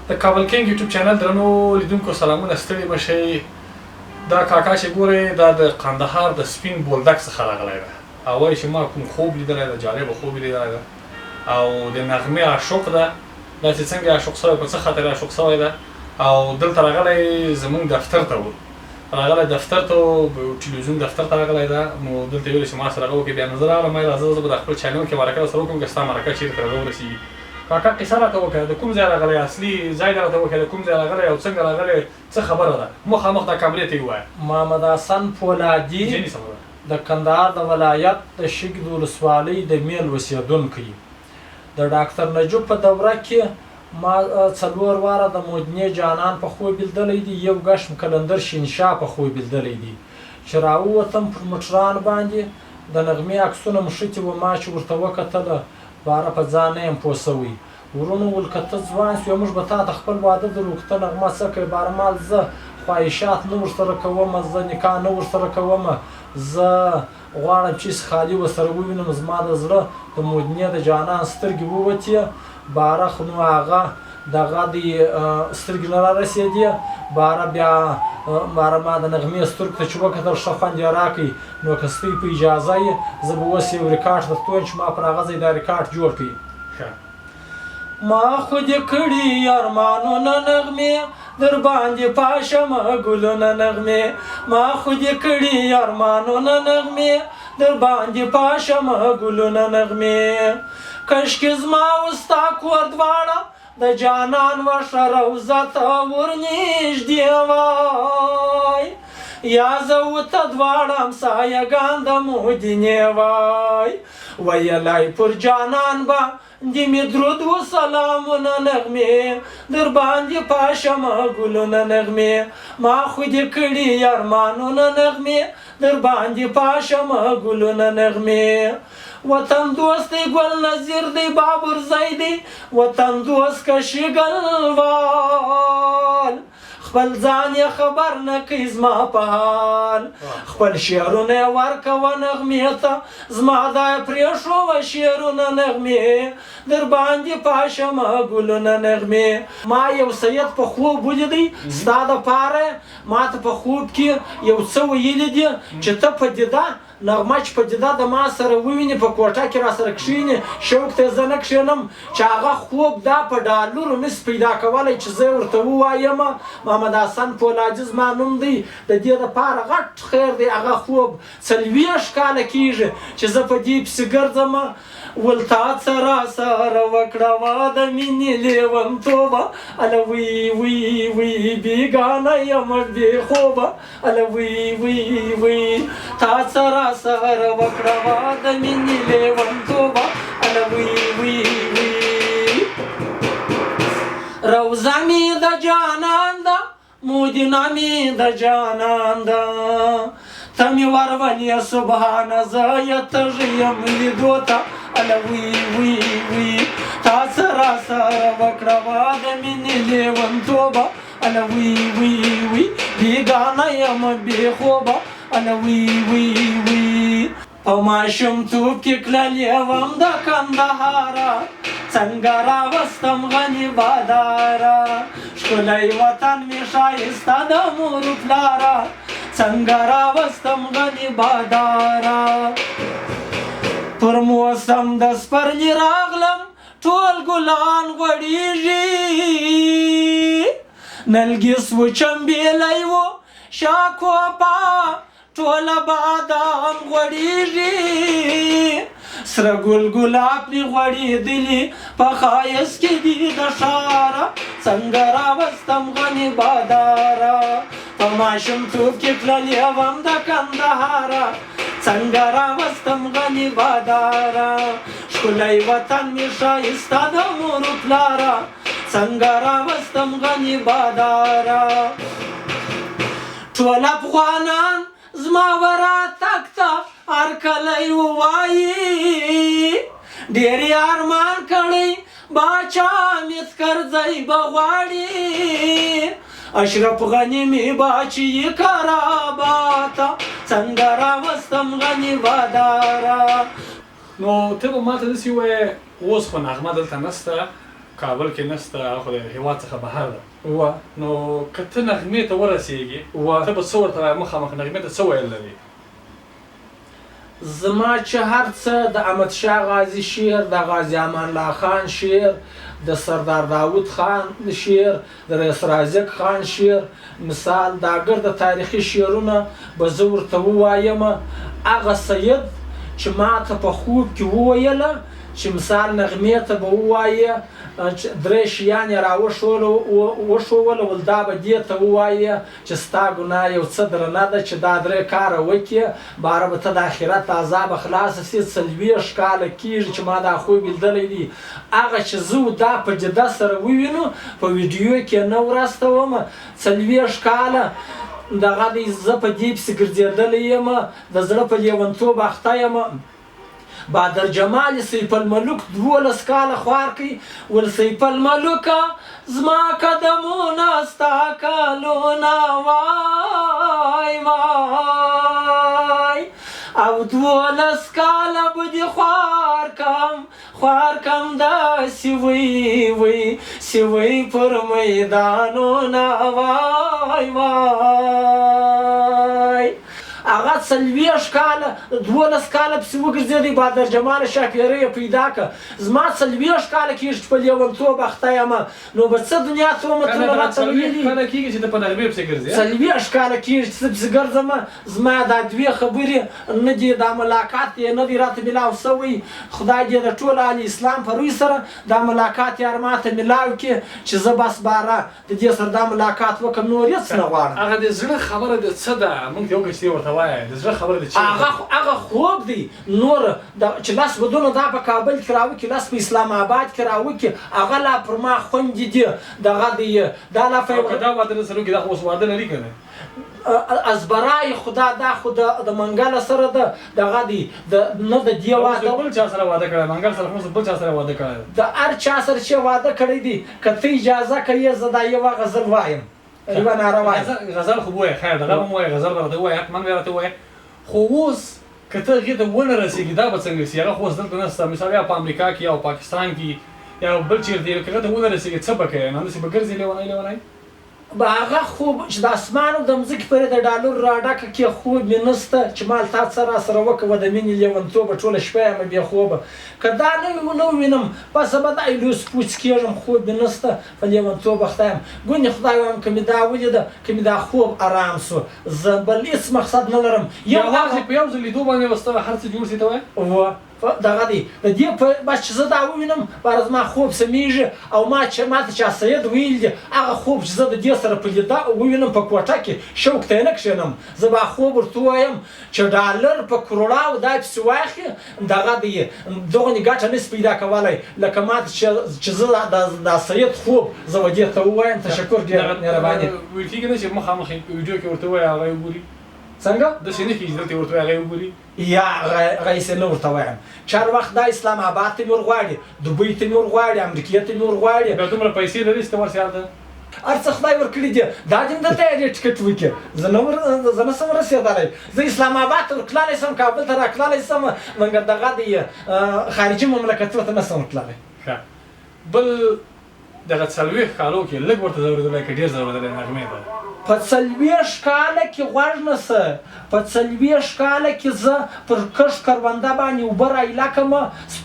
د کابل کینګ یوټیوب چینل درنو لیدونکو سلامونه، ستړي مشئ. دا کاکا چې ګورئ دا د قندهار د سپین بولدک څخه راغلی ده او وایي چې ما کوم خوب لیدلی ده، جالبه خوب لیدلی ده او د نغمې عاشق ده. دا چې څنګه عاشق شوی، په څه خاطر عاشق شوی ده او دلته راغلی زموږ دفتر ته و، راغلی دفتر ته، ټلویزیون دفتر ته راغلی ده. نو دلته ویلي چې ما سره هغه وکړي، بیا نو زه راغلم، راځه زه به د خپل چینل کې مرکه سره وکړم که ستا مرکه چېرته راته ورسېږي. کاکا قصه راته وکړه، د کوم ځای راغلی، اصلي ځای دې راته وکړه، د کوم ځای راغلی او څنګه راغلی، څه خبره ده؟ مخامخ دا کامرې ته یې ووایه. محمد حسن فولادي د کندهار د ولایت د شګد ولسوالۍ د میل اوسېدونکی. د ډاکټر نجوب په دوره کې ما 4 واره د مدینې جانان په خوب لیدلی دي، یو ګشم کلندر شینشاه په خوب لیدلی دي چې راووتم پر موټران باندې د نغمې عکسونه مښتي وه. ما چې ورته وکتله باره په ځان نه یم پوه سوی. ورونو ول که ته ځوان سوې موږ به تا ته خپل واده درو، که ته نغمه څه کوې بارمال زه خواهشات نه ورسره کومه، زه نکاح نه ورسره کومه، زه غواړم چې خالي ورسره ووینم. زما د زړه د مدینې د جانان سترګې ووتې، باره خو نو هغه دغه د سترګې نه رارسېدې. باره بیا باره ما د نغمې سترګو ته چې وکتل ښه خوند یې راکړئ. نو که ستاسو په اجازه یې زه به اوس یو ریکارډ درته ووایم چې ما پر هغه ځای دا ریکارډ جوړ کړئ. ما خو دې کړي ارمانونه نغمې، در باندې پاشمه ګلونه نغمې. ما خو دې کړي ارمانونه نغمې، در باندې پاشمه ګلونه نغمې. کشکې زما او ستا کور دواړه د جانان وښه روضه ته ورنږدې وای، یا زه ورته دواړه همسایهګان د مدینې وای. ویلی پر جانان به د مې درود و سلامونه نغمې، در باندې پاشمه ګلونه نغمې. ما خو دې کړي ارمانونه نغمې، در باندې پاشمه ګلونه نغمې. وطن دوست دی ګل نظیر دی بابر زی دی، وطن دوست که شګلوال، خپل ځان یې خبر نه کوي زما په حال. خپل شعرونه یې ورکوه نغمې ته، زما دا یې پرېښوه شعرونه نغمې، در باندې پاشمه ګلونه نغمې. ما یو سید په خوب ولیدی، ستا دپاره ما ته په خوب کې یو څه ویلي دي چې ته پدیده نغمه چې پدیده د ما سره وویني، په کوټه کې را سره کښېني، شوق ته زه نه کښېنم چې هغه خوب دا په ډالرو نس پیدا کولی چې زه ورته ووایم. محمد حسن فولادي زما نوم دی، د دې دپاره غټ خیر دی. هغه خوب 40 کاله کېږي چې زه په دې پسې ګرځم. ول تا څه راسره وکړه واده مینې لیونتوبه، اله وی وی وی بېګانه یم بې خوبه، اله وی وی وی تا څه راسره وکړه واده مینې لیونتوبه، اله وی وی وی. روضه مې د جانان ده، مدینه مې د جانان ده، ته مې ورولې سبحانه زه یې تږی یم لیدو ته، اله وی وی وی تا څه راسره وکړه واده مینې لیونتوبه، اله وی وی وی بېګانه یم بې خوبه، اله وی وی وی. په ماشومتوب کې تللې وم د کندهاره، څنګه راوستم غني باداره، ښکلی وطن مې ښایسته د مور پلاره، څنګه راوستم غني باداره. پر موسم د سپرلي راغلم ټول ګلان غوړېږي، نلګس و چمبېلی و شاکوپا ټوله بادام غوړېږي، سره ګل ګلاب پرې غوړېدلي په ښایست کې دي د ښاره، څنګه راوستم غني باداره. په ماشومتوب کې تللې وم د کندهاره، څنګه راوستم غني باداره، ښکلی وطن مې ښایسته د مور پلاره، څنګه راوستم غني باداره. ټول افغانان زما وراتګ ته هرکلی ووایي، ډېر یې ارمان کړی باچا مس کرزی به غواړي، اشرف غني مې باچي کراباته، څنګه راوستم غني باداره. نو ته به ماته داسې ووایې اوس خو نغمه دلته نسته کابل کې نسته هغه خو د هېواد څخه بهر ده و نو که ته نغمې ته ورسېږې ته به څه ورته وایې مخامخ نغمې ته څه ویل لري زما چې هر څه د احمدشاه غازي شعر د غازي امان الله خان شعر د سردار داود خان شعر د رئیس رازق خان شعر مثال د اگر د تاریخي شعرونه به زه ورته ووایم هغه سید چې ما ته په خوب کې وویله چې مثال نغمې ته به ووایه درې شیان یې راوښوول ول دا به دې ته ووایه چې ستا ګناه یو څه درنه ده چې دا درې کاره وکړې باره به ته د آخرت عذاب خلاصه سي 40 کاله کېږي چې ما دا خوب لیدلی دی هغه چې زه دا په جده سره ووینو په ویډیو کې نه ورستوم 40 کاله دغه دی زه په دې پسې ګرځېدلی یم د زړه په لیونتوب اخته یم بادر جمال سیف الملوک 12 کاله خوار کوي ول سیف الملوکه زما قدمونه ستا کالونه وای وای او 12 کاله به دې خوار کم داسې وی سوی پر میدانونه وای وای هغه 40 کاله 12 کاله پسې وګرځېدی بادر جمال شاپیره یې پیدا کړه زما 40 کاله کېږي چې په لیونتوب اخته یم نو به څه دنیا تهمتونه راته ویلي کله کېږي چې ته په نغمې پسې ګرځې 40 کاله کېږي چې زه پسې ګرځم زما دا 2 خبرې نه دي دا ملاقات یې نه دی راته میلاو سوی خدای دې د ټول اهل اسلام په روی سره دا ملاقات یار ماته میلاو کړي چې زه بس باره د دې سره دا ملاقات وکړم نور هېڅ نه غواړم هغه د زړه خبره د څه ده موږ یو کشتې ورته وایه د زړه خبره د چی هغه خوب دی نور چې لاس بدونه دا په کابل کې راوکړي لاس په اسلام آباد کې راوکړي هغه لا پر ما خوندې دي دغه دی دا لا دا واده سره کې دا اوس واده لري که نه ازبرای خدا دا خو د منګل سره دغه دی نه د دې واده بل چا سره واده کړی منګل سره خو بل چا سره واده کړی د هر چا سره چې واده کړی دی که ته اجازه کوې زه دا یوه غزل وایم یوه ناره وایم غزل خو ووایه خیر دغه هم ووایه غزل به راته ووایه حتما به راته ووایه خو اوس که ته هغې ته ونه رسېږي دا به څنګه سي هغه خو اوس دلته نشته مثال یا په امریکا کې یا پاکستان کې یا بل چېرته که هغه ته ونه رسېږي څه به کوې همداسې به ګرځې لیونی به هغه خوب چې د اسمانو د مځکې پورې د ډالر راډکه کې خوب مې نشته چې مال تا څه راسره وکړه د مینې لیونتوبه ټوله شپه یم بې خوبه که دا نه ووینم بس به دا لوس پوڅ کېږم خوب مې نشته په لیونتوب اخته یم ګونې خدای وایم که مې دا ولیده که مې دا خوب ارام سو زه بل هېڅ مقصد نه لرم یوازې په یو ځل لیدو باندې به ستا هر څه جوړ سي ته وایه دغه دی د دې بس چې زه دا ووینم باره زما خوب سمیږي او ما ته چا سید ویل دي هغه خوب چې زه د دې سره په لیده ووینم په کوټه کې شوق ته یې نه کښېنم زه به خوب ورته ووایم چې ډالر په کروړاو دا پسې واخلي دغه دی دغونې ګټه نسي پیدا کولی لکه ما ته چې زه دا سید خوب زه به دې ته ووایم تشکر ډېر مهرباني ویل کېږي نه چې مخامخ ویډیو کې ورته ووایه هغه یې وګوري څنګه داسې نه کېږي دلته ورته وایه هغه یې وګوري یا هغه یې نه ورته وایم چار وخت دا اسلام آباد ته مې ورغواړي دوبۍ ته مې ورغواړي امریکې ته مې ورغواړي بیا دومره پیسې لري چې ته ورسې هلته هر څه خدای ورکړي دي دا دې درته یې ټکټ وکړي زه نه سم رسېدلی زه اسلام آباد ته ورتللی سم کابل ته راتللی سم مګر دغه دی خارجي مملکتونو ته نه سم ورتللی بل دغه 40 کالو کې لږ ورته ضرورېدلی که ډېر ضرورېدلی نغمې ته په 40 کاله کې غوږ نه شه په 40 کاله کې زه پر کښ کرونده باندې اوبه رایله کړم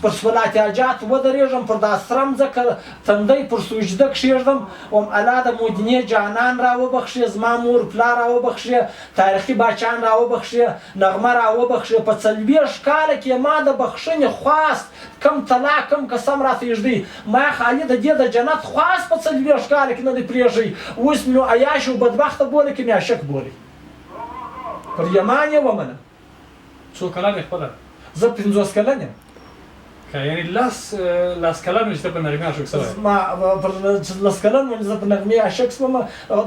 پر سولات حاجات ودرېږم پر دا سرم ځکه تندی پر سجده کښېږدم وم الله د مدینې جانان راوبخښې زما مور پلار راوبخښې تاریخي باچان راوبخښې نغمه راوبخښې په 40 کاله کې ما د بخښنې خواست کم طلاق کم قسم راته ایږدي ما خالي د دې د جنت خواست په 40 کاله کې نه دی پرېږدی اوس مې نو عیاش او بدبخته بولي که مې عاشق بولي پر یمان یې ومنه څو کلن یې خپله زه 50 کلن یم یعنې لاس کلن وي چې ته په نغمې عاشق سوی ما پر 10 کلن وم زه په نغمې عاشق سوم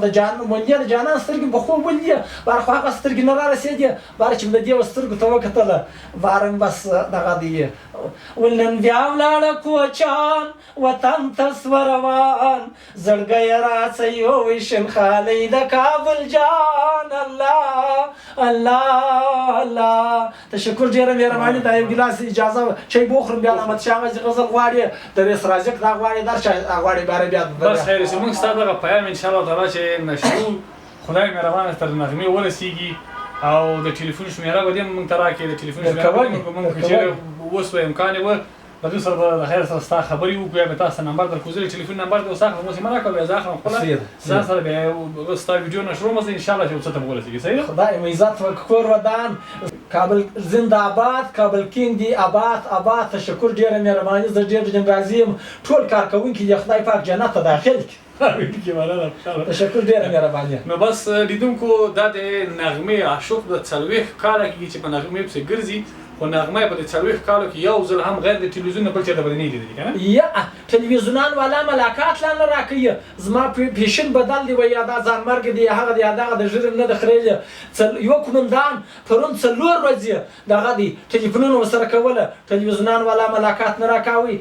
د منډیا د جانان سترګې په خوب ولیدې باره خو هغه سترګې نه رارسېدې باره چې مې د دې سترګو ته وکتله باره بس دغه دی ولنن بیا ولاړه کوچان وطن ته سوه روان زړګی یې راڅه یووی شنخالۍ د کابل جان الله الله الله تشکر ډېره مهرباني دا یو ګیلاس اجازه چای به وخورم بیا د احمد شاه غازي غزل غواړي د رئیس رازق دا غواړي دا غواړي بیا بس خیر سي موږ ستاسو دغه پیغام ان شاء الله تعالی چې نشو خدای مهربانه تر نغمې ورسیږي او د ټلیفون شمیره به دې موږ ته راکړي د ټلیفون شمیره موږ چې اوس به امکان و د دوی سره د خیر سره ستا خبرې وکړو یا به تاسو نمبر در کوزلی ټلیفون نمبر دې وساخه مو سیمه راکړه بیا زه اخلم خپله ځان سره بیا ستا ویډیو نشر ومه ان شاء الله چې څه ته به ورسېږي صحیح ده خدای مو عزت وکړي کور ودان کابل زنده آباد کابل کینګ دی آباد تشکر ډېره مهرباني زه ډېر جنګازي یم ټول کارکوونکي د خدای پاک جنت ته داخل کړي تشکر ډېره مهرباني نو بس لیدونکو دا د نغمې عاشق د 40 کاله کېږي چې په نغمې پسې ګرځي خو نغمه په دې 40 کالو کې یو ځل هم غیر د تلویزیون نه بل چېرته به دې نه لیدلي که نه یا تلویزیونان والا ملاقات لا نه راکوي زما پیشن بدل دی وایي یا دا ځانمرګ دی هغه دی دغه د ژرم نه د خریلې یو کومندان پرون 4 ورځې دغه دی ټلیفونونه ورسره کوله تلویزیونان والا ملاقات نه راکوي